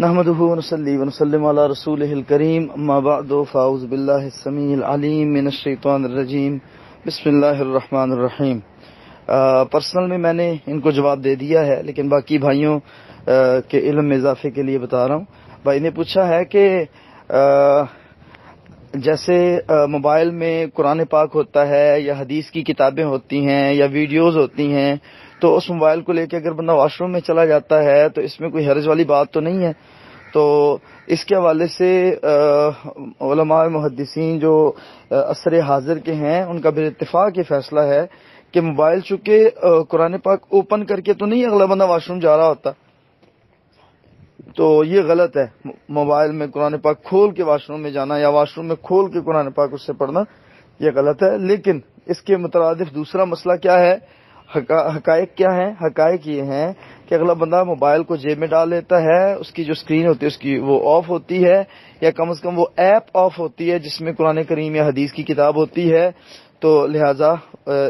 نحمده ونصلي ونسلم على رسوله الكريم اما بعد فاعوذ بالله السميع العليم من الشيطان الرجيم بسم اللہ الرحمن الرحیم. پرسنل میں میں نے ان کو جواب دے دیا ہے، لیکن باقی بھائیوں کے علم میں اضافے کے لیے بتا رہا ہوں. بھائی نے پوچھا ہے کہ جیسے موبائل میں قرآن پاک ہوتا ہے یا حدیث کی کتابیں ہوتی ہیں یا ویڈیوز ہوتی ہیں، تو اس موبائل کو لے کے اگر بندہ واش روم میں چلا جاتا ہے تو اس میں کوئی حرج والی بات تو نہیں ہے. تو اس کے حوالے سے علماء محدثین جو عصر حاضر کے ہیں ان کا بالاتفاق یہ فیصلہ ہے کہ موبائل چونکہ قرآن پاک اوپن کر کے تو نہیں اگلا بندہ واش روم جا رہا ہوتا، تو یہ غلط ہے. موبائل میں قرآن پاک کھول کے واش روم میں جانا یا واش روم میں کھول کے قرآن پاک اس سے پڑھنا یہ غلط ہے. لیکن اس کے مترادف دوسرا مسئلہ کیا ہے، حقائق کیا ہیں؟ حقائق یہ ہیں کہ اگلا بندہ موبائل کو جیب میں ڈال لیتا ہے، اس کی جو اسکرین ہوتی ہے اس کی وہ آف ہوتی ہے، یا کم از کم وہ ایپ آف ہوتی ہے جس میں قرآن کریم یا حدیث کی کتاب ہوتی ہے، تو لہذا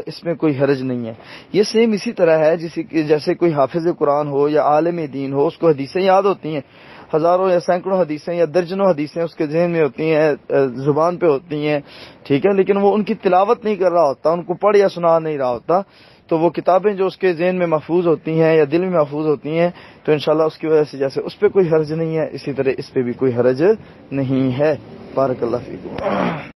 اس میں کوئی حرج نہیں ہے. یہ سیم اسی طرح ہے جیسے کوئی حافظ قرآن ہو یا عالم دین ہو، اس کو حدیثیں یاد ہوتی ہیں، ہزاروں یا سینکڑوں حدیثیں یا درجنوں حدیثیں اس کے ذہن میں ہوتی ہیں، زبان پہ ہوتی ہیں، ٹھیک ہے، لیکن وہ ان کی تلاوت نہیں کر رہا ہوتا، ان کو پڑھ یا سنا نہیں رہا ہوتا. تو وہ کتابیں جو اس کے ذہن میں محفوظ ہوتی ہیں یا دل میں محفوظ ہوتی ہیں، تو انشاءاللہ اس کی وجہ سے جیسے اس پہ کوئی حرج نہیں ہے، اسی طرح اس پہ بھی کوئی حرج نہیں ہے. بارک اللہ فیکم.